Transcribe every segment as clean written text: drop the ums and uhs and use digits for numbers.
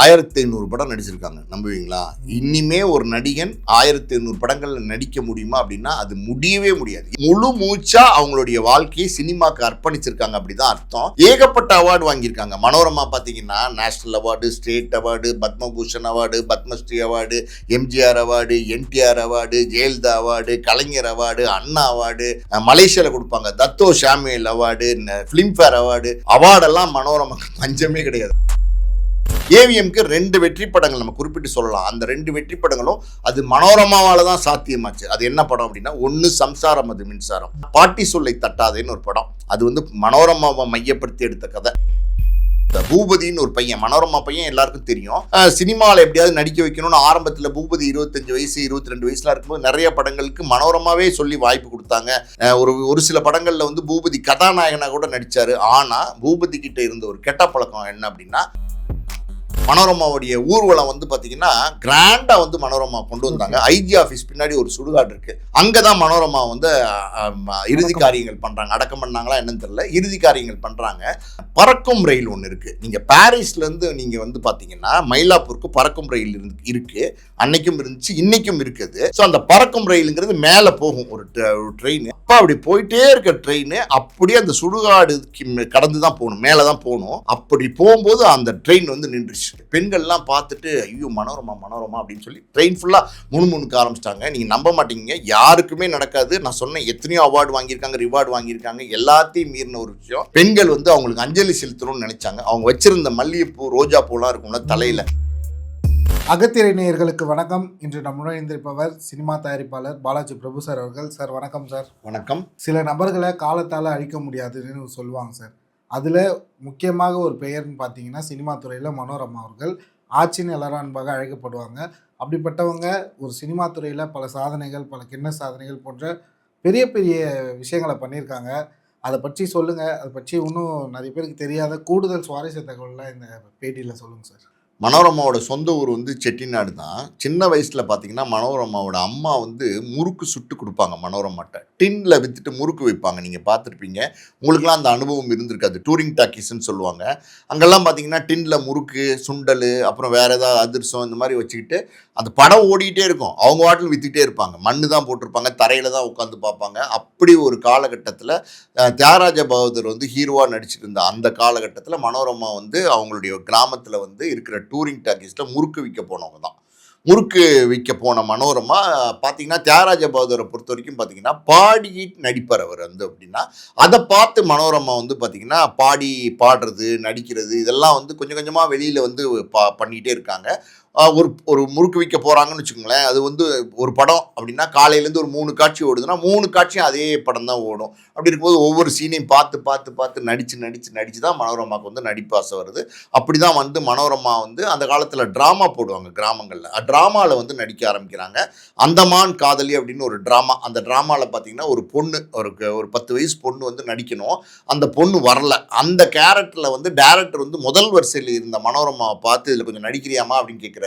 1500 படம் நடிச்சிருக்காங்க, நம்புவீங்களா? இனிமே ஒரு நடிகன் 1500 படங்கள்ல நடிக்க முடியுமா அப்படின்னா அது முடியவே முடியாது. முழு மூச்சா அவங்களுடைய வாழ்க்கையை சினிமாக்கு அர்ப்பணிச்சிருக்காங்க, அப்படிதான் அர்த்தம். ஏகப்பட்ட அவார்டு வாங்கியிருக்காங்க. மனோரமா பாத்தீங்கன்னா national award, state award, Padma Bhushan award, Padma Shri award, MGR award, NTR award, Jayalalithaa award, Kalaignar award, Anna award, மலேசியால கொடுப்பாங்க Dato Samuel award, Filmfare award. அவார்டெல்லாம் மனோரமாக்கு பஞ்சமே கிடையாது. ஏவிஎம்க்கு 2 வெற்றி படங்கள் நம்ம குறிப்பிட்டு சொல்லலாம். அந்த 2 வெற்றி படங்களும் அது மனோரமாவால தான் சாத்தியமாச்சு. அது என்ன படம் அப்படின்னா, ஒன்று சம்சாரம் அது மின்சாரம், பாட்டி சொல்லை தட்டாதேன்னு ஒரு படம். அது வந்து மனோரமாவை மையப்படுத்தி எடுத்த கதை. பூபதினு ஒரு பையன், மனோரமா பையன் எல்லாருக்கும் தெரியும். சினிமாவில் எப்படியாவது நடிக்க வைக்கணும்னு ஆரம்பத்தில் பூபதி 25 வயசு 22 வயசுல இருக்கும்போது நிறைய படங்களுக்கு மனோரமாவே சொல்லி வாய்ப்பு கொடுத்தாங்க. ஒரு சில படங்கள்ல வந்து பூபதி கதாநாயகனா கூட நடிச்சாரு. ஆனா பூபதி கிட்ட இருந்த ஒரு கெட்ட பழக்கம் என்ன அப்படின்னா, மனோரமாவுடைய ஊர்வலம் வந்து பாத்தீங்கன்னா கிராண்டா வந்து மனோரமா கொண்டு வந்தாங்க. ஐஜி ஆபீஸ் பின்னாடி ஒரு சுடுகாடு இருக்கு, அங்கதான் மனோரமா வந்து இறுதி காரியங்கள் பண்றாங்க. அடக்கம் பண்ணாங்களா என்னன்னு தெரியல, இறுதி காரியங்கள் பண்றாங்க. பறக்கும் ரயில் ஒன்று இருக்கு. நீங்க பாரிஸ்ல இருந்து நீங்க வந்து பாத்தீங்கன்னா மயிலாப்பூருக்கு பறக்கும் ரயில் இருக்கு. அன்னைக்கும் இருந்துச்சு, இன்னைக்கும் இருக்குது. ஸோ அந்த பறக்கும் ரயிலுங்கிறது மேல போகும் ஒரு ட்ரெயின். அப்ப அப்படி போயிட்டே இருக்க ட்ரெயின் அப்படியே அந்த சுடுகாடு கடந்து தான் போகணும், மேலதான் போகணும். அப்படி போகும்போது அந்த ட்ரெயின் வந்து நின்றுச்சு. பெண்கள்லாம் பார்த்துட்டு ஐயோ மனோரமா மனோரமா அப்படின்னு சொல்லி ட்ரெயின் ஃபுல்லாக முணுமுணுக்க ஆரம்பிச்சிட்டாங்க. நீங்கள் நம்ப மாட்டீங்க, யாருக்குமே நடக்காது. நான் சொன்னேன் எத்தனையோ அவார்டு வாங்கியிருக்காங்க, ரிவார்டு வாங்கியிருக்காங்க, எல்லாத்தையும் மீறின ஒரு விஷயம். பெண்கள் வந்து அவங்களுக்கு அஞ்சலி செலுத்தணும்னு நினைச்சாங்க. அவங்க வச்சிருந்த மல்லிகைப்பூ, ரோஜா பூலாம் இருக்கும்ல தலையில. அகத்திரை நேயர்களுக்கு வணக்கம். இன்று நம்முடன் இருந்திருப்பவர் சினிமா தயாரிப்பாளர் பாலாஜி பிரபு சார் அவர்கள். சார் வணக்கம். சார் வணக்கம். சில நபர்களை காலத்தால் அழிக்க முடியாதுன்னு சொல்லுவாங்க சார். அதில் முக்கியமாக ஒரு பெயர்னு பார்த்தீங்கன்னா சினிமா துறையில் மனோரமா அவர்கள். ஆட்சின்னு எல்லாரும் அன்பாக அழைக்கப்படுவாங்க. அப்படிப்பட்டவங்க ஒரு சினிமா துறையில் பல சாதனைகள், பல கிண்ண சாதனைகள் போன்ற பெரிய பெரிய விஷயங்களை பண்ணியிருக்காங்க. அதை பற்றி சொல்லுங்கள். அதை பற்றி இன்னும் நிறைய பேருக்கு தெரியாத கூடுதல் சுவாரஸ்ய தகவல்லாம் இந்த பேட்டியில் சொல்லுங்கள் சார். மனோரமாவோட சொந்த ஊர் வந்து செட்டிநாடு தான். சின்ன வயசில் பார்த்தீங்கன்னா மனோரமாவோட அம்மா வந்து முறுக்கு சுட்டு கொடுப்பாங்க. மனோரமாட்ட டின்ல விற்றுட்டு முறுக்கு வைப்பாங்க. நீங்கள் பார்த்துருப்பீங்க, உங்களுக்குலாம் அந்த அனுபவம் இருந்திருக்காது. டூரிங் டாக்கீஸ்ன்னு சொல்லுவாங்க. அங்கெல்லாம் பார்த்தீங்கன்னா டின்ல முறுக்கு, சுண்டல், அப்புறம் வேறு ஏதாவது அதிரசம் இந்த மாதிரி வச்சுக்கிட்டு அந்த படம் ஓடிக்கிட்டே இருக்கும். அவங்க வாட்டில் விற்றுக்கிட்டே இருப்பாங்க. மண்ணு தான் போட்டிருப்பாங்க, தரையில் தான் உட்காந்து பார்ப்பாங்க. அப்படி ஒரு காலகட்டத்தில் தியாகராஜ பகதூர் வந்து ஹீரோவாக நடிச்சிட்டு இருந்த அந்த காலகட்டத்தில் மனோரமா வந்து அவங்களுடைய கிராமத்தில் வந்து இருக்கிற டூரிங் டாக்கீஸில் முறுக்கு விற்க போனவங்க தான். முறுக்கு விற்க போன மனோரமா பார்த்தீங்கன்னா தியாகராஜ பகதூரை பொறுத்த வரைக்கும் பார்த்தீங்கன்னா பாடிக்கிட்டு நடிப்பார் அவர் வந்து. அப்படின்னா அதை பார்த்து மனோரமா வந்து பார்த்தீங்கன்னா பாடுறது, நடிக்கிறது இதெல்லாம் வந்து கொஞ்சம் கொஞ்சமாக வெளியில் வந்து பண்ணிகிட்டே இருக்காங்க. ஒரு முறுக்கு விற்க போகிறாங்கன்னு வச்சுக்கோங்களேன். அது வந்து ஒரு படம் அப்படின்னா காலையிலேருந்து ஒரு 3 காட்சி ஓடுதுன்னா 3 காட்சியும் அதே படம் தான் ஓடும். அப்படி இருக்கும்போது ஒவ்வொரு சீனையும் பார்த்து நடித்து தான் மனோரமாவுக்கு வந்து நடிப்பாசை வருது. அப்படி தான் வந்து மனோரமா வந்து அந்த காலத்தில் ட்ராமா போடுவாங்க கிராமங்களில். ட்ராமாவில் வந்து நடிக்க ஆரம்பிக்கிறாங்க. அந்தமான் காதலி அப்படின்னு ஒரு ட்ராமா. அந்த ட்ராமாவில் பார்த்தீங்கன்னா ஒரு பொண்ணு, ஒரு 10 வயசு பொண்ணு வந்து நடிக்கணும். அந்த பொண்ணு வரல. அந்த கேரக்டரில் வந்து டைரக்டர் வந்து முதல் வரிசையில் இருந்த மனோரமாவை பார்த்து இதில் கொஞ்சம் நடிக்கிறியாமா அப்படின்னு கேட்குறாரு.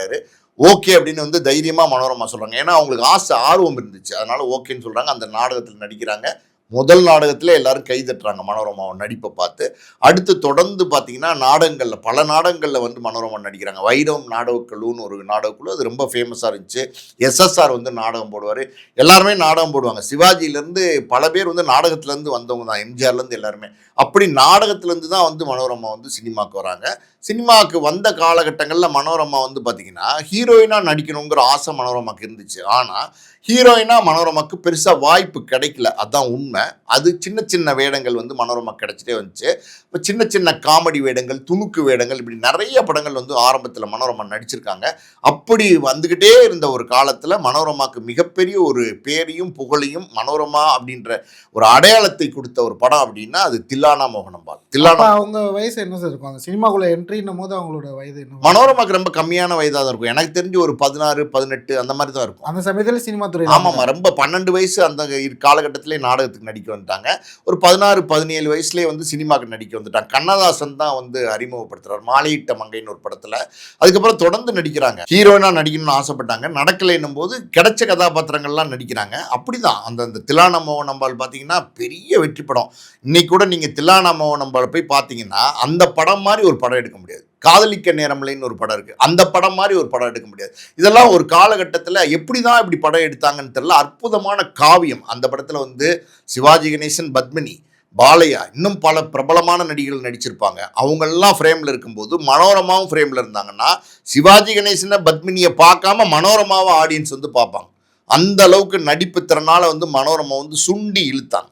ஓகே அப்படின்னு வந்து தைரியமா மனோரமா சொல்றாங்க. ஏன்னா அவங்களுக்கு ஆர்வம் இருந்துச்சு, அதனால ஓகேன்னு சொல்றாங்க. அந்த நாடகத்தில் நடிக்கிறாங்க. முதல் நாடகத்துல எல்லாரும் கை தட்டுறாங்க மனோரமாவோட நடிப்பை பார்த்து. அடுத்து தொடர்ந்து பார்த்தீங்கன்னா நாடகங்களில் பல நாடகங்களில் வந்து மனோரமா நடிக்கிறாங்க. வைரம் நாடகக்குழுன்னு ஒரு நாடகக்குழு, அது ரொம்ப ஃபேமஸாக இருந்துச்சு. எஸ்எஸ்ஆர் வந்து நாடகம் போடுவார், எல்லாருமே நாடகம் போடுவாங்க. சிவாஜிலேருந்து பல பேர் வந்து நாடகத்துலேருந்து வந்தவங்க தான், எம்ஜிஆர்லேருந்து எல்லாருமே. அப்படி நாடகத்துலேருந்து தான் வந்து மனோரமா வந்து சினிமாவுக்கு வராங்க. சினிமாவுக்கு வந்த காலகட்டங்களில் மனோரமா வந்து பார்த்தீங்கன்னா ஹீரோயினாக நடிக்கணுங்கிற ஆசை மனோரமாக்கு இருந்துச்சு. ஆனால் ஹீரோயினாக மனோரமாக்கு பெருசாக வாய்ப்பு கிடைக்கல, அதுதான் உண்மை. அது சின்ன சின்ன வேடங்கள் வந்து மனோரமா கிடைச்சிட்டே வந்துச்சு. இப்போ சின்ன சின்ன காமெடி வேடங்கள், துணுக்கு வேடங்கள், இப்படி நிறைய படங்கள் வந்து ஆரம்பத்தில் மனோரமா நடிச்சிருக்காங்க. அப்படி வந்துக்கிட்டே இருந்த ஒரு காலத்தில் மனோரமாக்கு மிகப்பெரிய ஒரு பேரையும் புகழையும் மனோரமா அப்படின்ற ஒரு அடையாளத்தை கொடுத்த ஒரு படம் அப்படின்னா அது தில்லானா மோகனம்பாள். தில்லானா அவங்க வயசு என்ன சார் இருக்கும்? சினிமாக்குள்ள என்ட்ரின்னும் போது அவங்களோட வயது என்ன? மனோரமாக்கு ரொம்ப கம்மியான வயதாக தான் இருக்கும். எனக்கு தெரிஞ்சு ஒரு 16, 18 அந்த மாதிரி தான் இருக்கும். அந்த சமயத்தில் சினிமா துறை. ஆமாம், ரொம்ப 12 வயசு அந்த காலகட்டத்திலே நாடகத்துக்கு நடிக்க வந்துட்டாங்க. ஒரு 16, 17 வயசுலேயே வந்து சினிமாவுக்கு நடிக்க வந்துட்டாங்க. கண்ணதாசன் தான் வந்து அறிமுகப்படுத்துறார் மாலையிட்ட மங்கைன்னு ஒரு படத்தில். அதுக்கப்புறம் தொடர்ந்து நடிக்கிறாங்க. ஹீரோயினா நடிக்கணும்னு ஆசைப்பட்டாங்க, நடக்கலைன்னும் போது கிடைச்ச கதாபாத்திரங்கள்லாம் நடிக்கிறாங்க. அப்படிதான் அந்த தில்லானா மோகனம்பாள் பார்த்தீங்கன்னா பெரிய வெற்றி படம். இன்னைக்கு கூட நீங்கள் தில்லானா மோகனம்பாள் போய் பார்த்தீங்கன்னா அந்த படம் மாதிரி ஒரு படம் எடுக்க முடியாது. காதலிக்க நேரமில்லைன்னு ஒரு படம் இருக்குது. அந்த படம் மாதிரி ஒரு படம் எடுக்க முடியாது. இதெல்லாம் ஒரு காலகட்டத்தில் எப்படி தான் இப்படி படம் எடுத்தாங்கன்னு தெரியல. அற்புதமான காவியம். அந்த படத்தில் வந்து சிவாஜி கணேசன், பத்மினி, பாலையா, இன்னும் பல பிரபலமான நடிகர்கள் நடிச்சிருப்பாங்க. அவங்கெல்லாம் ஃப்ரேமில் இருக்கும்போது மனோரமாவும் ஃப்ரேமில் இருந்தாங்கன்னா சிவாஜி கணேசனை, பத்மினியை பார்க்காம மனோரமாவை ஆடியன்ஸ் வந்து பார்ப்பாங்க. அந்த அளவுக்கு நடிப்பு திறனால வந்து மனோரமா வந்து சுண்டி இழுத்தாங்க.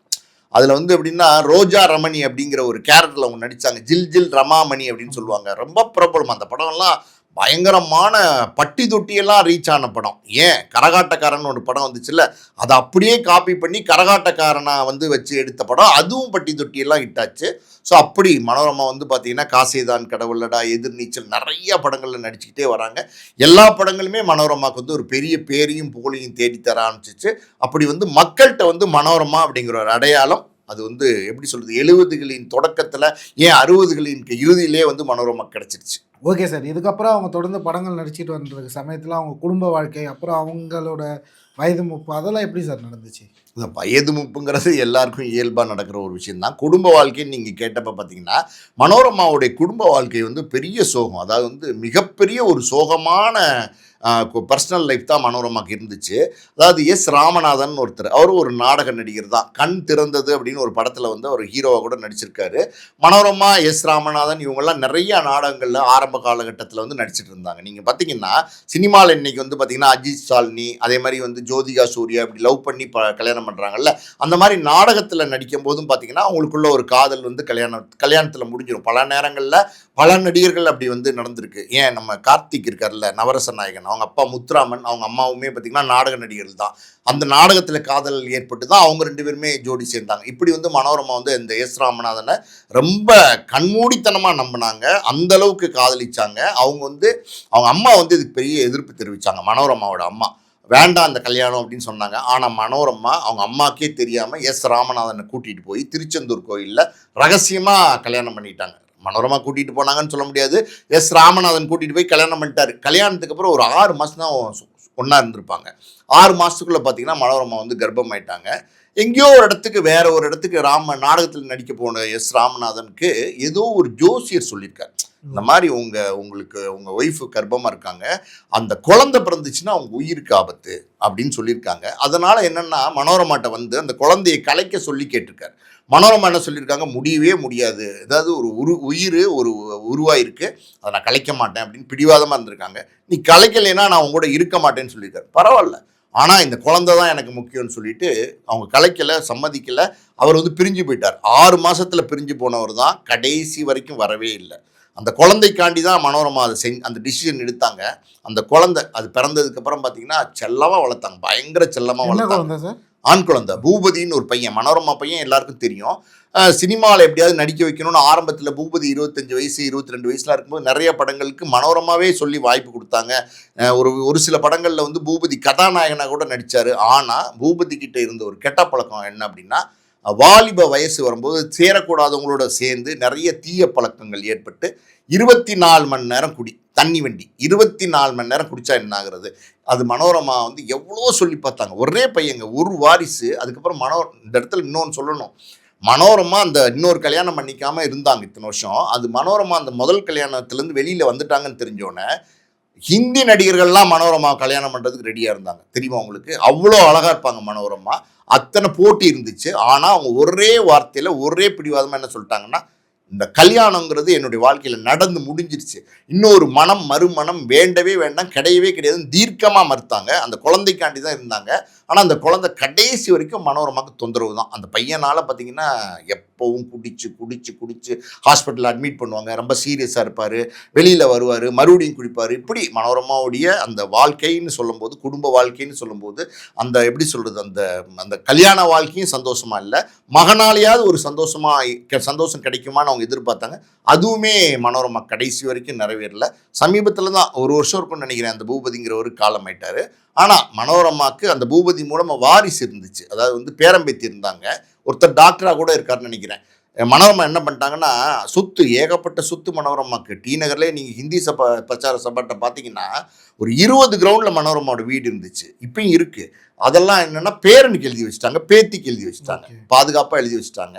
அதில் வந்து எப்படின்னா ரோஜா ரமணி அப்படிங்கிற ஒரு கேரக்டரில் அவங்க நடித்தாங்க. ஜில் ஜில் ரமாமணி அப்படின்னு சொல்லுவாங்க. ரொம்ப பிரபலம். அந்த படம்லாம் பயங்கரமான பட்டி தொட்டியெல்லாம் ரீச் ஆன படம். ஏன் கரகாட்டக்காரன் ஒரு படம் வந்துச்சுல்ல, அதை அப்படியே காப்பி பண்ணி கரகாட்டக்காரனை வந்து வச்சு எடுத்த படம். அதுவும் பட்டி தொட்டியெல்லாம் ஹிட்டாச்சு. ஸோ அப்படி மனோரமா வந்து பார்த்தீங்கன்னா காசேதான் கடவுளடா, எதிர்நீச்சல், நிறைய படங்களில் நடிச்சுக்கிட்டே வராங்க. எல்லா படங்களுமே மனோரமாவுக்கு வந்து ஒரு பெரிய பேரையும் புகழையும் தேடித்தர ஆரம்பிச்சிச்சு. அப்படி வந்து மக்கள்கிட்ட வந்து மனோரமா அப்படிங்கிற ஒரு அடையாளம் அது வந்து எப்படி சொல்கிறது, 70களின் தொடக்கத்தில், ஏன் 60களின் இறுதியிலே வந்து மனோரமா கிடச்சிருச்சு. Okay sir. இதுக்கப்புறம் அவங்க தொடர்ந்து படங்கள் நடிச்சிட்டு வந்த சமயத்தில் அவங்க குடும்ப வாழ்க்கை, அப்புறம் அவங்களோட வயது மூப்பு, அதெல்லாம் எப்படி சார் நடந்துச்சு? இந்த வயது மூப்புங்கிறது எல்லாருக்கும் இயல்பாக நடக்கிற ஒரு விஷயம்தான். குடும்ப வாழ்க்கைன்னு நீங்கள் கேட்டப்போ பார்த்தீங்கன்னா மனோரமாவுடைய குடும்ப வாழ்க்கை வந்து பெரிய சோகம். அதாவது வந்து மிகப்பெரிய ஒரு சோகமான பர்சனல் லைஃப் தான் மனோரமாக்கு இருந்துச்சு. அதாவது எஸ் ராமநாதன் ஒருத்தர், அவரும் ஒரு நாடக நடிகர் தான். கண் திறந்தது அப்படின்னு ஒரு படத்தில் வந்து அவர் ஹீரோவாக கூட நடிச்சிருக்காரு. மனோரமா, எஸ் ராமநாதன் இவங்கெல்லாம் நிறைய நாடகங்களில் ஆரம்ப காலகட்டத்தில் வந்து நடிச்சிட்டு இருந்தாங்க. நீங்கள் பார்த்தீங்கன்னா சினிமாவில் இன்னைக்கு வந்து பார்த்தீங்கன்னா அஜித் சாலினி, அதே மாதிரி வந்து ஜோதிகா சூர்யா இப்படி லவ் பண்ணி கல்யாணம் பண்ணுறாங்கல்ல, அந்த மாதிரி நாடகத்தில் நடிக்கும் போதும் பார்த்தீங்கன்னா அவங்களுக்குள்ள ஒரு காதல் வந்து கல்யாணத்தில் முடிஞ்சிடும். பல நேரங்களில் பல நடிகர்கள் அப்படி வந்து நடந்திருக்கு. ஏன் நம்ம கார்த்திக் இருக்கார்ல, நவரச நாயகன், அவங்க அப்பா முத்துராமன், அவங்க அம்மாவுமே பார்த்தீங்கன்னா நாடக நடிகர்கள் தான். அந்த நாடகத்தில் காதல் ஏற்பட்டு தான் அவங்க 2 பேருமே ஜோடி சேர்ந்தாங்க. இப்படி வந்து மனோரமா வந்து இந்த எஸ் ராமநாதனை ரொம்ப கண்மூடித்தனமாக நம்பினாங்க. அந்த அளவுக்கு காதலிச்சாங்க. அவங்க வந்து அவங்க அம்மா வந்து இதுக்கு பெரிய எதிர்ப்பு தெரிவித்தாங்க. மனோரமாவோட அம்மா வேண்டாம் அந்த கல்யாணம் அப்படின்னு சொன்னாங்க. ஆனால் மனோரமா அவங்க அம்மாக்கே தெரியாமல் எஸ் ராமநாதனை கூட்டிகிட்டு போய் திருச்செந்தூர் கோயிலில் ரகசியமாக கல்யாணம் பண்ணிட்டாங்க. மனோரமா கூட்டிகிட்டு போனாங்கன்னு சொல்ல முடியாது. எஸ் ராமநாதன் கூட்டிகிட்டு போய் கல்யாணம் பண்ணிட்டாரு. கல்யாணத்துக்கு அப்புறம் ஒரு 6 மாதம் தான் ஒன்றா இருந்திருப்பாங்க. 6 மாதத்துக்குள்ளே பார்த்தீங்கன்னா மனோரமா வந்து கர்ப்பமாயிட்டாங்க. எங்கேயோ ஒரு இடத்துக்கு, வேற ஒரு இடத்துக்கு நாடகத்தில் நடிக்க போன எஸ் ராமநாதனுக்கு ஏதோ ஒரு ஜோசியர் சொல்லியிருக்காரு, இந்த மாதிரி உங்களுக்கு உங்கள் ஒய்ஃபு கர்ப்பமாக இருக்காங்க, அந்த குழந்தை பிறந்துச்சுன்னா அவங்க உயிருக்கு ஆபத்து அப்படின்னு சொல்லியிருக்காங்க. அதனால் என்னென்னா மனோரமாட்ட வந்து அந்த குழந்தையை கலைக்க சொல்லி கேட்டிருக்காரு. மனோரமா என்ன சொல்லியிருக்காங்க, முடியவே முடியாது, ஏதாவது ஒரு உயிர் உருவாயிருக்கு, அதை நான் கலைக்க மாட்டேன் அப்படின்னு பிடிவாதமாக இருந்திருக்காங்க. நீ கலைக்கலைன்னா நான் அவங்க கூட இருக்க மாட்டேன்னு சொல்லியிருக்காரு. பரவாயில்ல, ஆனால் இந்த குழந்தை தான் எனக்கு முக்கியம்னு சொல்லிட்டு அவங்க கலைக்கலை, சம்மதிக்கலை. அவர் வந்து பிரிஞ்சு போயிட்டார். 6 மாதத்தில் பிரிஞ்சு போனவர் தான் கடைசி வரைக்கும் வரவே இல்லை. அந்த குழந்தைக்காண்டி தான் மனோரமா அதை அந்த டிசிஷன் எடுத்தாங்க. அந்த குழந்தை அது பிறந்ததுக்கப்புறம் பார்த்தீங்கன்னா செல்லமாக வளர்த்தாங்க, பயங்கர செல்லமாக வளர்த்தாங்க. சார் ஆண் குழந்தை பூபதின்னு ஒரு பையன், மனோரமா பையன் எல்லாருக்கும் தெரியும். சினிமாவில் எப்படியாவது நடிக்க வைக்கணும்னு ஆரம்பத்தில் பூபதி 25 வயசு 22 வயசுலாம் இருக்கும்போது நிறைய படங்களுக்கு மனோரமாவே சொல்லி வாய்ப்பு கொடுத்தாங்க. ஒரு சில படங்களில் வந்து பூபதி கதாநாயகனாக கூட நடித்தார். ஆனால் பூபதி கிட்ட இருந்த ஒரு கெட்ட பழக்கம் என்ன அப்படின்னா, வாலிப வயசு வரும்போது சேரக்கூடாதவங்களோட சேர்ந்து நிறைய தீய பழக்கங்கள் ஏற்பட்டு 24 மணி நேரம் தண்ணி வண்டி 24 மணி நேரம் குடித்தா என்ன ஆகுறது. அது மனோரமா வந்து எவ்வளோ சொல்லி பார்த்தாங்க. ஒரே பையங்க, ஒரு வாரிசு. அதுக்கப்புறம் இந்த இடத்துல இன்னொன்று சொல்லணும், மனோரமா அந்த இன்னொரு கல்யாணம் பண்ணிக்காமல் இருந்தாங்க இத்தனை வருஷம். அது மனோரமா அந்த முதல் கல்யாணத்துலேருந்து வெளியில் வந்துட்டாங்கன்னு தெரிஞ்சோன்னே ஹிந்தி நடிகர்கள்லாம் மனோரமா கல்யாணம் பண்ணுறதுக்கு ரெடியாக இருந்தாங்க. தெரியுமா உங்களுக்கு? அவ்வளோ அழகாக இருப்பாங்க மனோரமா. அத்தனை போட்டி இருந்துச்சு. ஆனால் அவங்க ஒரே வார்த்தையில் ஒரே பிடிவாதமாக என்ன சொல்லிட்டாங்கன்னா, இந்த கல்யாணங்கிறது என்னுடைய வாழ்க்கையில் நடந்து முடிஞ்சிருச்சு, இன்னொரு மறுமணம் வேண்டவே வேண்டாம், கிடையவே கிடையாதுன்னு தீர்க்கமாக மறுத்தாங்க. அந்த குழந்தைக்காண்டி தான் இருந்தாங்க. ஆனால் அந்த குழந்தை கடைசி வரைக்கும் மனோரமாக்கு தொந்தரவு தான். அந்த பையனால் பார்த்தீங்கன்னா எப்போவும் குடிச்சு ஹாஸ்பிட்டலில் அட்மிட் பண்ணுவாங்க. ரொம்ப சீரியஸாக இருப்பார், வெளியில் வருவார், மறுபடியும் குடிப்பார். இப்படி மனோரமாவுடைய அந்த வாழ்க்கைன்னு சொல்லும்போது, குடும்ப வாழ்க்கைன்னு சொல்லும்போது, அந்த எப்படி சொல்கிறது, அந்த கல்யாண வாழ்க்கையும் சந்தோஷமாக இல்லை, மகனாலேயாவது ஒரு சந்தோஷம் கிடைக்குமான்னு அவங்க எதிர்பார்த்தாங்க. அதுவுமே மனோரமா கடைசி வரைக்கும் நிறைவேறல. சமீபத்தில் தான் ஒரு வருஷம் இருக்கும்னு நினைக்கிறேன், அந்த பூபதிங்கிறவர் காலமாயிட்டார். ஆனால் மனோரமாக்கு அந்த பூபதி மூலமாக வாரிசு இருந்துச்சு. அதாவது வந்து பேரம்பேத்தி இருந்தாங்க. ஒருத்தர் டாக்டராக கூட இருக்காருன்னு நினைக்கிறேன். மனோரமா என்ன பண்ணிட்டாங்கன்னா, ஏகப்பட்ட சொத்து மனோரமாக்கு. டி நகர்லேயே நீங்கள் ஹிந்தி பிரச்சார சபாட்ட பார்த்தீங்கன்னா ஒரு 20 கிரவுண்டில் மனோரமாவோட வீடு இருந்துச்சு, இப்பயும் இருக்குது. அதெல்லாம் என்னென்னா பேரனுக்கு எழுதி வச்சுட்டாங்க, பேத்திக்கு எழுதி வச்சுட்டாங்க, பாதுகாப்பாக எழுதி வச்சுட்டாங்க.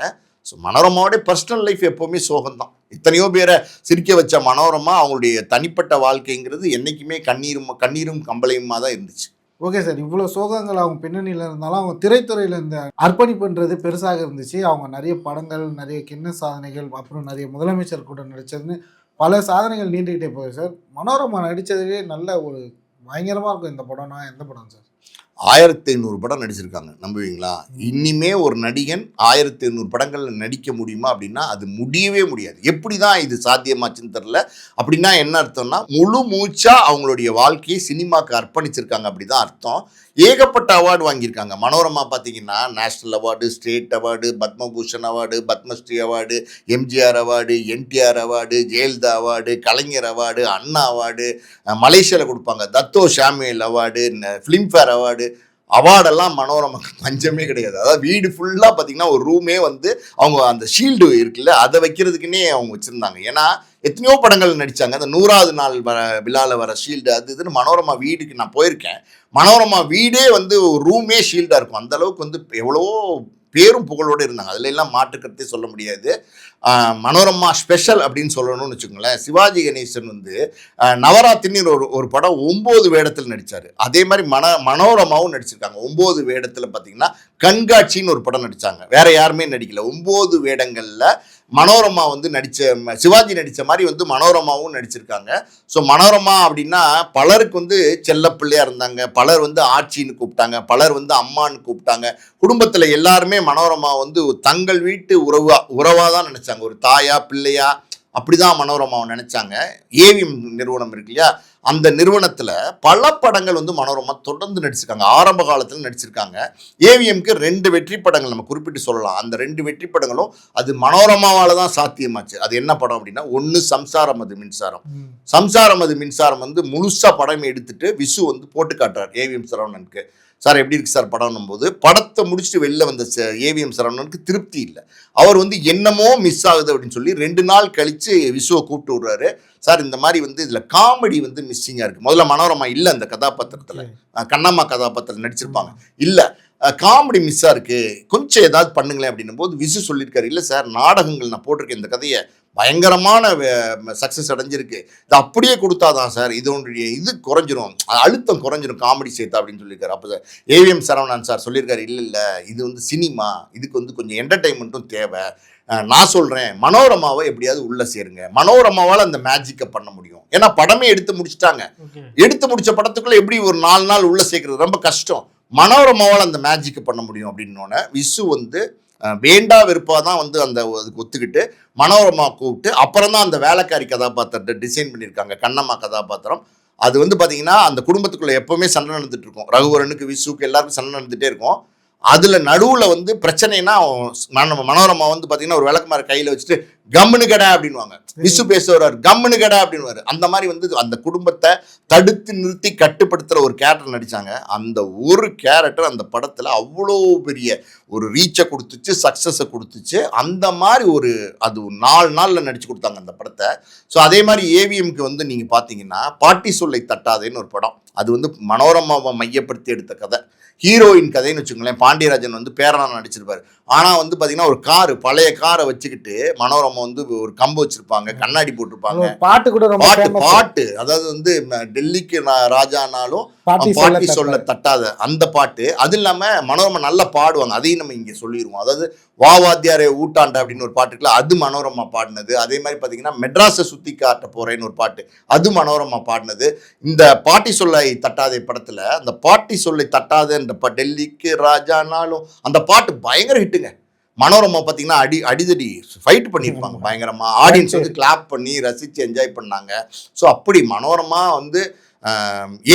ஸோ மனோரமாவோடைய பர்சனல் லைஃப் எப்போவுமே சோகம்தான். எத்தனையோ பேரை சிரிக்க வச்ச மனோரமா அவங்களுடைய தனிப்பட்ட வாழ்க்கைங்கிறது என்றைக்குமே கண்ணீரும் கம்பளையுமா தான் இருந்துச்சு. ஓகே சார், இவ்வளோ சோகங்கள் அவங்க பின்னணியில் இருந்தாலும் அவங்க திரைத்துறையில் இந்த அர்ப்பணிப்புன்றது பெருசாக இருந்துச்சு. அவங்க நிறைய படங்கள், நிறைய கின்னஸ் சாதனைகள், அப்புறம் நிறைய முதலமைச்சர் கூட நடித்ததுன்னு பல சாதனைகள் நீண்டுக்கிட்டே போகுது சார். மனோரமா நடித்ததுலேயே நல்ல ஒரு பயங்கரமாக இருக்கும் இந்த படம்னா எந்த படம் சார்? 1500 படம் நடிச்சிருக்காங்க, நம்புவீங்களா? இனிமே ஒரு நடிகன் 1500 படங்களில் நடிக்க முடியுமா அப்படின்னா அது முடியவே முடியாது. எப்படி தான் இது சாத்தியமாச்சுன்னு தெரில. அப்படின்னா என்ன அர்த்தம்னா முழு மூச்சாக அவங்களுடைய வாழ்க்கையை சினிமாவுக்கு அர்ப்பணிச்சிருக்காங்க, அப்படி தான் அர்த்தம். ஏகப்பட்ட அவார்டு வாங்கியிருக்காங்க. மனோரமா பார்த்தீங்கன்னா national award, state award, Padma Bhushan award, Padma Shri award, MGR award, NTR award, Jayalalithaa award, Kalaignar award, Anna award, மலேசியாவில் கொடுப்பாங்க Dato Samuel award, Filmfare award. அவார்டெல்லாம் மனோரமாக்கு பஞ்சமே கிடையாது. அதாவது வீடு ஃபுல்லாக பார்த்தீங்கன்னா ஒரு ரூமே வந்து அவங்க அந்த ஷீல்டு இருக்குல்ல அதை வைக்கிறதுக்குன்னே அவங்க வச்சுருந்தாங்க. ஏன்னா எத்தனையோ படங்கள் நடித்தாங்க. அந்த 100வது நாள் விழாவில் வர ஷீல்டு அது இதுன்னு மனோரமா வீடுக்கு நான் போயிருக்கேன். மனோரமா வீடே வந்து ஒரு ரூமே ஷீல்டாக இருக்கும். அந்தளவுக்கு வந்து எவ்வளவோ பேரும் புகழோடு இருந்தாங்க. அதில் எல்லாம் மாற்றுக்கருத்தே சொல்ல முடியாது. மனோரமா ஸ்பெஷல் அப்படின்னு சொல்லணும்னு வச்சுக்கோங்களேன். சிவாஜி கணேசன் வந்து நவராத்திரின்னு ஒரு படம் 9 வேடத்தில் நடித்தார். அதே மாதிரி மனோரமாவும் நடிச்சிருக்காங்க. 9 வேடத்தில் பார்த்தீங்கன்னா கண்காட்சின்னு ஒரு படம் நடித்தாங்க. வேற யாருமே நடிக்கல. 9 வேடங்களில் மனோரமா வந்து சிவாஜி நடித்த மாதிரி வந்து மனோரமாவும் நடிச்சிருக்காங்க. ஸோ மனோரமா அப்படின்னா பலருக்கு வந்து செல்லப்பிள்ளையாக இருந்தாங்க, பலர் வந்து ஆட்சின்னு கூப்பிட்டாங்க, பலர் வந்து அம்மான்னு கூப்பிட்டாங்க. குடும்பத்தில் எல்லாருமே மனோரமா வந்து தங்கள் வீட்டு உறவாக தான் நினச்சாங்க. ஒரு தாயா பிள்ளையா அப்படி தான் மனோரமாவை நினச்சாங்க. ஏவிஎம் நிறுவனம் இருக்கு இல்லையா, அந்த நிறுவனத்தில் பல படங்கள் வந்து மனோரமா தொடர்ந்து நடிச்சிருக்காங்க. ஆரம்ப காலத்தில் நடிச்சிருக்காங்க. ஏவிஎம்க்கு 2 வெற்றி படங்கள் நம்ம குறிப்பிட்டு சொல்லலாம். அந்த 2 வெற்றி படங்களும் அது மனோரமாவால் தான் சாத்தியமாச்சு. அது என்ன படம் அப்படின்னா, ஒன்று சம்சாரம் அது மின்சாரம். சம்சாரம் அது மின்சாரம் வந்து முழுசாக படம் எடுத்துட்டு விசு வந்து போட்டு காட்டுறார் ஏவிஎம் சரவணனுக்கு. சார் எப்படி இருக்கு சார் படம்னும் போது படத்தை முடிச்சுட்டு வெளில வந்த ஏவிஎம் சரவணனுக்கு திருப்தி இல்லை. அவர் வந்து என்னமோ மிஸ் ஆகுது அப்படின்னு சொல்லி 2 நாள் கழித்து விசுவை கூப்பிட்டு விடுறாரு. சார் இந்த மாதிரி வந்து இதில் காமெடி வந்து மிஸ்ஸிங்காக இருக்குது. முதல்ல மனோரமா இல்லை அந்த கதாபாத்திரத்தில், கண்ணம்மா கதாபாத்திரத்தில் நடிச்சிருப்பாங்க. இல்லை காமெடி மிஸ்ஸாக இருக்குது, கொஞ்சம் ஏதாவது பண்ணுங்களேன் அப்படின்னும் போது விசு சொல்லியிருக்காரு, இல்லை சார் நாடகங்கள் நான் போட்டிருக்கேன், இந்த கதையை பயங்கரமான சக்ஸஸ் அடைஞ்சிருக்கு, இது அப்படியே கொடுத்தாதான் சார் இதோடைய இது குறைஞ்சிரும், அழுத்தம் குறைஞ்சிரும் காமெடி சேர்த்தா அப்படின்னு சொல்லியிருக்காரு. அப்போ சார் ஏவிஎம் சரவணன் சார் சொல்லியிருக்காரு, இல்லை இது வந்து சினிமா, இதுக்கு வந்து கொஞ்சம் என்டர்டைன்மெண்ட்டும் தேவை. நான் சொல்கிறேன் மனோரமாவை எப்படியாவது உள்ளே சேருங்க, மனோரமாவால் அந்த மேஜிக்கை பண்ண முடியும். ஏன்னா படமே எடுத்து முடிச்சிட்டாங்க. எடுத்து முடிச்ச படத்துக்குள்ளே எப்படி ஒரு 4 நாள் உள்ளே சேர்க்கறது ரொம்ப கஷ்டம். மனோரமாவால் அந்த மேஜிக்கை பண்ண முடியும் அப்படின்னோடனே விசு வந்து வேண்டா வெறுப்பாக தான் வந்து அந்த அதுக்கு ஒத்துக்கிட்டு மனோரமா கூப்பிட்டு அப்புறம் தான் அந்த வேலைக்காரி கதாபாத்திரத்தை டிசைன் பண்ணியிருக்காங்க. கண்ணம்மா கதாபாத்திரம் அது வந்து பார்த்தீங்கன்னா அந்த குடும்பத்துக்குள்ளே எப்போவுமே சண்டை நடந்துட்டு இருக்கும். ரகுவரனுக்கு விசுக்கு எல்லாருக்கும் சண்டை நடந்துகிட்டே இருக்கும். அதில் நடுவில் வந்து பிரச்சனைனா மனோரமா வந்து பார்த்தீங்கன்னா ஒரு விளக்குமாறு கையில் வச்சுட்டு கம்முனு கடை அப்படின்வாங்க. விசு பேசுவார் கம்முனு கடை அப்படின்வாரு. அந்த மாதிரி வந்து அந்த குடும்பத்தை தடுத்து நிறுத்தி கட்டுப்படுத்துகிற ஒரு கேரக்டர் நடித்தாங்க. அந்த ஒரு கேரக்டர் அந்த படத்தில் அவ்வளோ பெரிய ஒரு ரீச்சை கொடுத்துச்சு, சக்ஸஸை கொடுத்துச்சு. அந்த மாதிரி ஒரு அது 4 நாளில் நடித்து கொடுத்தாங்க அந்த படத்தை. ஸோ அதே மாதிரி ஏவிஎம்க்கு வந்து நீங்கள் பார்த்தீங்கன்னா பாட்டி சொல்லை தட்டாதேன்னு ஒரு படம், அது வந்து மனோரமாவை மையப்படுத்தி எடுத்த கதை, ஹீரோயின் கதைன்னு வச்சுக்கோங்களேன். பாண்டியராஜன் வந்து பேரனா நடிச்சிருப்பார். ஆனால் வந்து பார்த்தீங்கன்னா ஒரு காரு, பழைய காரை வச்சுக்கிட்டு மனோரமா வந்து ஒரு கம்பு வச்சிருப்பாங்க, கண்ணாடி போட்டிருப்பாங்க, பாட்டு கூட பாட்டு அதாவது வந்து டெல்லிக்கு ராஜானாலும் பாட்டி சொல்ல தட்டாத அந்த பாட்டு. அது இல்லாமல் மனோரமா நல்லா பாடுவாங்க, அதையும் நம்ம இங்கே சொல்லிடுவோம். அதாவது வாத்தியாரே ஊட்டாண்ட அப்படின்னு ஒரு பாட்டு இருக்குல்ல, அது மனோரமா பாடினது. அதே மாதிரி பார்த்தீங்கன்னா மெட்ராஸை சுற்றி காட்ட போறேன்னு ஒரு பாட்டு, அது மனோரமா பாடினது. இந்த பாட்டி சொல்லை தட்டாதே படத்தில் அந்த பாட்டி சொல்லை தட்டாத டெல்லிக்கு ராஜானாலும் அந்த பாட்டு பயங்கர ஹிட்டுங்க. மனோரமா பார்த்தீங்கன்னா அடிதடி ஃபைட் பண்ணியிருப்பாங்க பயங்கரமா, ஆடியன்ஸ் வந்து கிளாப் பண்ணி ரசித்து என்ஜாய் பண்ணாங்க. ஸோ அப்படி மனோரமா வந்து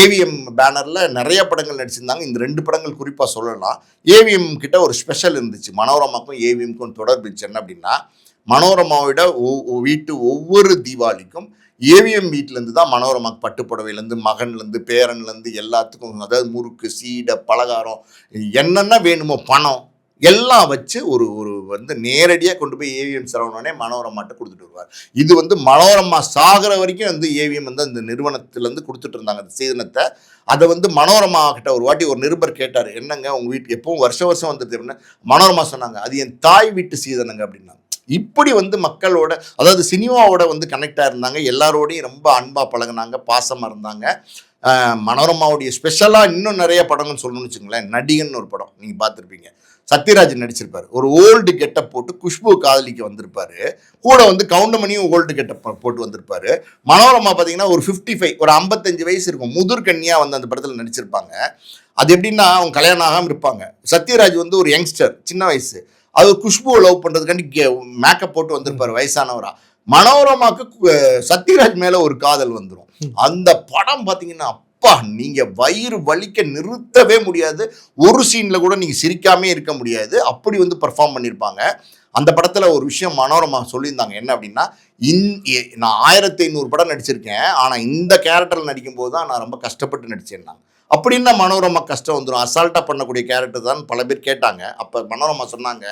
ஏவிஎம் பேனரில் நிறைய படங்கள் நடிச்சிருந்தாங்க. இந்த 2 படங்கள் குறிப்பாக சொல்லலாம். ஏவிஎம் கிட்ட ஒரு ஸ்பெஷல் இருந்துச்சு, மனோரமாக்கும் ஏவிஎம்க்கும் தொடர்பு இருந்துச்சு. என்ன அப்படின்னா மனோரமாவோட வீட்டு ஒவ்வொரு தீபாவளிக்கும் ஏவிஎம் வீட்டிலேருந்து தான் மனோரமாக்கு பட்டுப்புடவையிலேருந்து மகன்லேருந்து பேரன்லேருந்து எல்லாத்துக்கும், அதாவது முறுக்கு சீடை பலகாரம் என்னென்ன வேணுமோ, பணம் எல்லாம் வச்சு ஒரு ஒரு வந்து நேரடியாக கொண்டு போய் ஏவிஎம் சரவணனே மனோரமாட்ட கொடுத்துட்டு வருவார். இது வந்து மனோரமா சாகிற வரைக்கும் வந்து ஏவிஎம் வந்து அந்த நிறுவனத்திலேருந்து கொடுத்துட்டு இருந்தாங்க அந்த சீதனத்தை. அதை வந்து மனோரமா கிட்ட ஒரு வாட்டி ஒரு நிருபர் கேட்டார், என்னங்க உங்கள் வீட்டு எப்பவும் வருஷம் வருஷம் வந்துருது அப்படின்னா, மனோரமா சொன்னாங்க அது என் தாய் வீட்டு சீதனங்க அப்படின்னாங்க. இப்படி வந்து மக்களோட, அதாவது சினிமாவோட வந்து கனெக்டாக இருந்தாங்க, எல்லாரோடையும் ரொம்ப அன்பாக பழகினாங்க, பாசமாக இருந்தாங்க. மனோரமாவுடைய ஸ்பெஷலாக இன்னும் நிறைய படங்கள்னு சொல்லணும்னு வச்சுங்களேன், நடிகன் ஒரு படம் நீங்கள் பார்த்துருப்பீங்க, சத்யராஜ் நடிச்சிருப்பாரு. ஒரு ஓல்டு கெட்டப் போட்டு குஷ்பு காதலிக்கு வந்திருப்பாரு. கூட வந்து கவுண்டமணியும் ஓல்டு கெட்டப் போட்டு வந்திருப்பாரு. மனோரமா பார்த்தீங்கன்னா ஒரு 55 ஒரு 55 வயசு இருக்கும், முதிர்கன்னியா வந்து அந்த படத்தில் நடிச்சிருப்பாங்க. அது எப்படின்னா அவங்க கல்யாணம் ஆகாமல் இருப்பாங்க. சத்யராஜ் வந்து ஒரு யங்ஸ்டர், சின்ன வயசு. அது குஷ்புவை லவ் பண்ணுறதுக்காண்டி மேக்கப் போட்டு வந்திருப்பாரு வயசானவரா. மனோரமாவுக்கு சத்யராஜ் மேலே ஒரு காதல் வந்துடும். அந்த படம் பார்த்தீங்கன்னா அப்பா நீங்க வயிறு வலிக்க நிறுத்தவே முடியாது. ஒரு சீன்ல கூட நீங்க சிரிக்காமே இருக்க முடியாது. அப்படி வந்து பெர்ஃபார்ம் பண்ணியிருப்பாங்க. அந்த படத்துல ஒரு விஷயம் மனோரமா சொல்லியிருந்தாங்க, என்ன அப்படின்னா, நான் 1500 படம் நடிச்சிருக்கேன், ஆனா இந்த கேரக்டர்ல நடிக்கும் போது தான் நான் ரொம்ப கஷ்டப்பட்டு நடிச்சேன்னாங்க. அப்படின்னா மனோரமா கஷ்டம் வந்துடும், அசால்ட்டா பண்ணக்கூடிய கேரக்டர் தான் பல பேர் கேட்டாங்க. அப்ப மனோரமா சொன்னாங்க,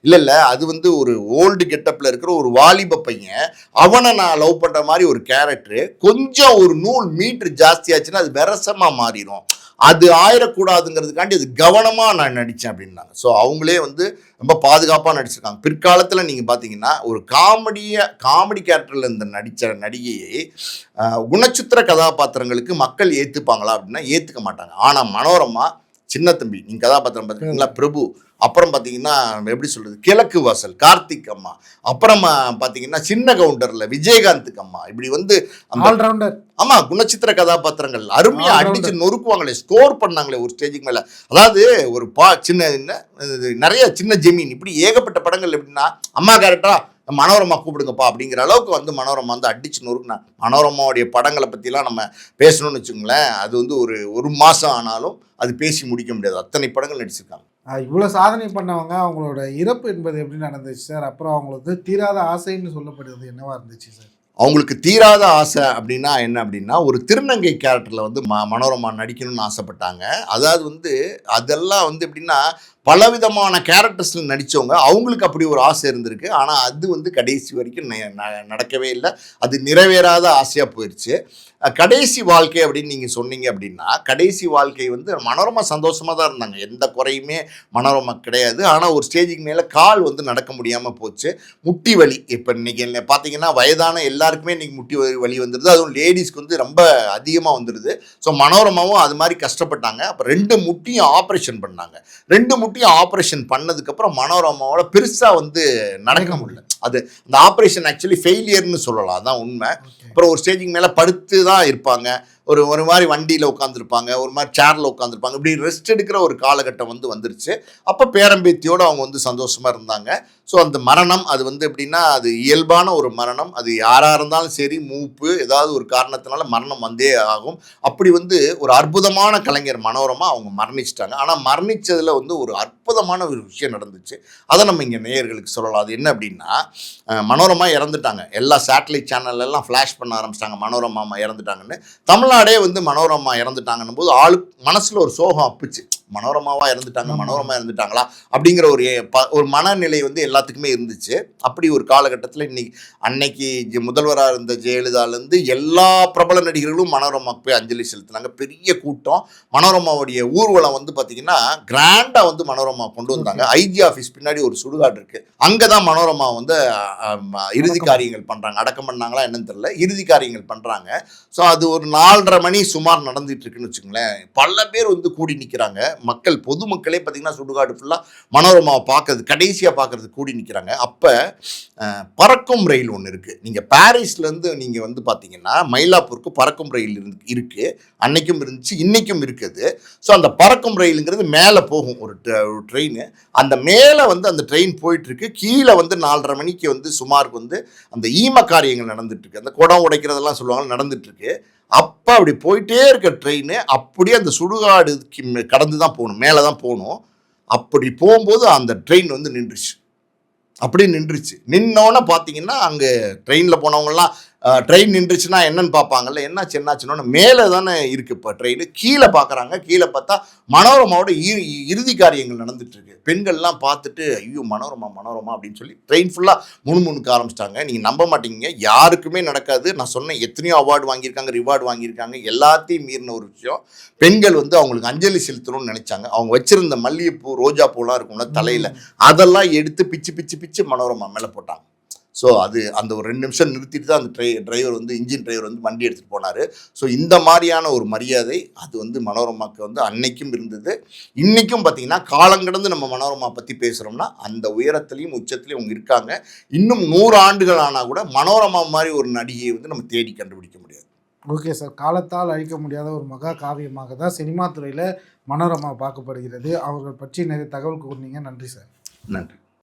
இல்ல அது வந்து ஒரு ஓல்டு கெட்டப்ல இருக்கிற ஒரு வாலிப பையன், அவனை நான் லவ் பண்ற மாதிரி ஒரு கேரக்டர், கொஞ்சம் ஒரு நூல் மீட்டர் ஜாஸ்தியாச்சுன்னா அது விரசமா மாறிடும், அது ஆயிடக்கூடாதுங்கிறதுக்காண்டி அது கவனமாக நான் நடித்தேன் அப்படின்னாங்க. ஸோ அவங்களே வந்து ரொம்ப பாதுகாப்பாக நடிச்சிருக்காங்க. பிற்காலத்தில் நீங்கள் பார்த்தீங்கன்னா ஒரு காமெடி கேரக்டரில் இந்த நடித்த நடிகையை குணச்சித்திர கதாபாத்திரங்களுக்கு மக்கள் ஏற்றுப்பாங்களா அப்படின்னா ஏற்றுக்க மாட்டாங்க. ஆனால் மனோரமா சின்ன தம்பி, நீங்கள் கதாபாத்திரம் பார்த்தீங்களா, பிரபு, அப்புறம் பார்த்தீங்கன்னா எப்படி சொல்கிறது, கிழக்கு வாசல் கார்த்திக் அம்மா, அப்புறம் பார்த்தீங்கன்னா சின்ன கவுண்டரில் விஜயகாந்துக்கு அம்மா, இப்படி வந்து ஆல்ரவுண்டர். ஆமாம், குணச்சித்திர கதாபாத்திரங்கள் அருமையாக அடித்து நொறுக்குவாங்களே, ஸ்கோர் பண்ணாங்களே ஒரு ஸ்டேஜுக்கு மேலே. அதாவது ஒரு சின்ன நிறைய சின்ன ஜெமீன், இப்படி ஏகப்பட்ட படங்கள் எப்படின்னா அம்மா கேரக்டரா மனோரமா கூப்பிடுங்கப்பா அப்படிங்கிற அளவுக்கு வந்து மனோரமா வந்து அடிச்சு நொறுக்குனா. மனோரமாவுடைய படங்களை பற்றிலாம் நம்ம பேசணும்னு வச்சுங்களேன், அது வந்து ஒரு மாதம் ஆனாலும் அது பேசி முடிக்க முடியாது, அத்தனை படங்கள் நடிச்சிருக்காங்க. இவ்வளோ சாதனை பண்ணவங்க அவங்களோட இறப்பு என்பது எப்படி நடந்துச்சு சார்? அப்புறம் அவங்களுக்கு தீராத ஆசைன்னு சொல்லப்படுறது என்னவா இருந்துச்சு சார்? அவங்களுக்கு தீராத ஆசை அப்படின்னா என்ன அப்படின்னா, ஒரு திருநங்கை கேரக்டரில் வந்து மனோரமா நடிக்கணும்னு ஆசைப்பட்டாங்க. அதாவது வந்து அதெல்லாம் வந்து எப்படின்னா பலவிதமான கேரக்டர்ஸில் நடித்தவங்க, அவங்களுக்கு அப்படி ஒரு ஆசை இருந்திருக்கு. ஆனால் அது வந்து கடைசி வரைக்கும் நடக்கவே இல்லை, அது நிறைவேறாத ஆசையாக போயிடுச்சு. கடைசி வாழ்க்கை அப்படின்னு நீங்கள் சொன்னீங்க அப்படின்னா, கடைசி வாழ்க்கை வந்து மனோரமா சந்தோஷமாக தான் இருந்தாங்க, எந்த குறையுமே மனோரமா கிடையாது. ஆனால் ஒரு ஸ்டேஜுக்கு மேலே கால் வந்து நடக்க முடியாமல் போச்சு, முட்டி வலி. இப்போ இன்றைக்கி பார்த்தீங்கன்னா வயதான எல்லாருக்குமே இன்றைக்கி முட்டி வலி வந்துடுது, அதுவும் லேடிஸ்க்கு வந்து ரொம்ப அதிகமாக வந்துடுது. ஸோ மனோரமாவும் அது மாதிரி கஷ்டப்பட்டாங்க. அப்போ 2 முட்டியும் ஆப்ரேஷன் பண்ணாங்க. 2 முட்டியும் ஆப்ரேஷன் பண்ணதுக்கப்புறம் மனோரமாவோட பெருசாக வந்து நடக்க முடியல. அது அந்த ஆப்ரேஷன் ஆக்சுவலி ஃபெயிலியர்னு சொல்லலாம், அதான் உண்மை. அப்புறம் ஒரு ஸ்டேஜுக்கு மேலே படுத்து தான் இருப்பாங்க, ஒரு மாதிரி வண்டியில் உட்காந்துருப்பாங்க, ஒரு மாதிரி சேரில் உட்காந்துருப்பாங்க, இப்படி ரெஸ்ட் எடுக்கிற ஒரு காலகட்டம் வந்து வந்துருச்சு. அப்போ பேரம்பேத்தியோடு அவங்க வந்து சந்தோஷமாக இருந்தாங்க. ஸோ அந்த மரணம் அது வந்து எப்படின்னா அது இயல்பான ஒரு மரணம், அது யாராக இருந்தாலும் சரி, மூப்பு ஏதாவது ஒரு காரணத்தினால மரணம் வந்தே ஆகும். அப்படி வந்து ஒரு அற்புதமான கலைஞர் மனோரமா அவங்க மரணிச்சிட்டாங்க. ஆனால் மரணித்ததில் வந்து ஒரு அற்புதமான ஒரு விஷயம் நடந்துச்சு, அதை நம்ம இங்கே நேயர்களுக்கு சொல்லலாம். அது என்ன அப்படின்னா, மனோரமா இறந்துட்டாங்க, எல்லா சேட்டலைட் சேனல்லாம் ஃப்ளாஷ் பண்ண ஆரம்பிச்சிட்டாங்க மனோரமா இறந்துட்டாங்கன்னு. தமிழ்நாடே வந்து மனோரமா இறந்துட்டாங்கன்னும் போது ஆளு மனசில் ஒரு சோகம் அப்புச்சு, மனோரமாவாக இறந்துட்டாங்க, மனோரமா இறந்துட்டாங்களா அப்படிங்கிற ஒரு மனநிலை வந்து எல்லாத்துக்குமே இருந்துச்சு. அப்படி ஒரு காலகட்டத்தில் அன்னைக்கு முதல்வராக இருந்த ஜெயலலிதாலேருந்து எல்லா பிரபல நடிகர்களும் மனோரமாவுக்கு போய் அஞ்சலி செலுத்தினாங்க, பெரிய கூட்டம். மனோரமாவுடைய ஊர்வலம் வந்து பார்த்தீங்கன்னா கிராண்டாக வந்து மனோரமா கொண்டு வந்தாங்க. ஐஜி ஆஃபீஸ் பின்னாடி ஒரு சுடுகாடு இருக்குது, அங்கே தான் மனோரமா வந்து இறுதி காரியங்கள் பண்ணுறாங்க. அடக்கம் பண்ணாங்களா என்னன்னு தெரியல, இறுதி காரியங்கள் பண்ணுறாங்க. ஸோ அது ஒரு 4:30 மணி சுமார் நடந்துட்டு இருக்குன்னு வச்சுங்களேன். பல பேர் வந்து கூடி நிற்கிறாங்க, மக்கள் பொதுமக்களே பார்த்தீங்கன்னா சுடுகாடு ஃபுல்லாக மனோரமாவை பார்க்கறது, கடைசியாக பார்க்கறது கூடி நிற்கிறாங்க. அப்போ பறக்கும் ரயில் ஒன்று இருக்குது, நீங்கள் பாரிஸ்லேருந்து நீங்கள் வந்து பார்த்தீங்கன்னா மயிலாப்பூருக்கு பறக்கும் ரயில் இருக்குது, அன்னைக்கும் இருந்துச்சு, இன்றைக்கும் இருக்குது. ஸோ அந்த பறக்கும் ரயிலுங்கிறது மேலே போகும், ஒரு ட்ரெயின், அந்த மேலே வந்து அந்த ட்ரெயின் போயிட்டுருக்கு, கீழே வந்து 4:30 மணிக்கு வந்து சுமாருக்கு வந்து அந்த ஈம காரியங்கள் நடந்துட்டுருக்கு, அந்த குடம் உடைக்கிறதெல்லாம் சொல்லுவாங்க நடந்துட்டுருக்கு. அப்போ அப்படி போயிட்டே இருக்க ட்ரெயின் அப்படியே அந்த சுடுகாடு கடந்து தான் போகணும், மேலே தான் போகணும். அப்படி போகும்போது அந்த ட்ரெயின் வந்து நின்றுச்சு, அப்படியே நின்றுச்சு. நின்னோன்னு பார்த்தீங்கன்னா அங்கே ட்ரெயினில் போனவங்கலாம் ட்ரெயின் நின்றுச்சுன்னா என்னன்னு பார்ப்பாங்கல்ல, என்னாச்சுன்னா மேலே தானே இருக்குது இப்போ ட்ரெயின், கீழே பார்க்குறாங்க. கீழே பார்த்தா மனோரமாவோட இறுதி காரியங்கள் நடந்துட்டு இருக்கு. பெண்கள்லாம் பார்த்துட்டு ஐயோ மனோரமா மனோரமா அப்படின்னு சொல்லி ட்ரெயின் ஃபுல்லாக முணுமுணுக்க ஆரம்பிச்சிட்டாங்க. நீங்கள் நம்ப மாட்டீங்க, யாருக்குமே நடக்காது. நான் சொன்னேன் எத்தனையோ அவார்டு வாங்கியிருக்காங்க, ரிவார்டு வாங்கியிருக்காங்க, எல்லாத்தையும் மீறின ஒரு விஷயம். பெண்கள் வந்து அவங்களுக்கு அஞ்சலி செலுத்தணும்னு நினைச்சாங்க. அவங்க வச்சிருந்த மல்லிகைப்பூ ரோஜா பூலாம் இருக்கும்ல தலையில், அதெல்லாம் எடுத்து பிச்சு பிச்சு பிச்சு மனோரமா மேலே போட்டாங்க. ஸோ அது அந்த ஒரு 2 நிமிஷம் நிறுத்திட்டு தான் அந்த டிரைவர் வந்து இன்ஜின் டிரைவர் வந்து வண்டி எடுத்துகிட்டு போனார். ஸோ இந்த மாதிரியான ஒரு மரியாதை அது வந்து மனோரமாவுக்கு வந்து அன்னைக்கும் இருந்தது. இன்றைக்கும் பார்த்தீங்கன்னா காலங்கடந்து நம்ம மனோரமா பற்றி பேசுகிறோம்னா அந்த உயரத்துலேயும் உச்சத்துலேயும் அவங்க இருக்காங்க. இன்னும் 100 ஆண்டுகள் ஆனால் கூட மனோரமா மாதிரி ஒரு நடிகையை வந்து நம்ம தேடி கண்டுபிடிக்க முடியாது. Okay sir. காலத்தால் அழிக்க முடியாத ஒரு மகா காவியமாக தான் சினிமா துறையில் மனோரமா பார்க்கப்படுகிறது. அவர்கள் பற்றி நிறைய தகவல் கூறினீங்க. நன்றி சார். நன்றி.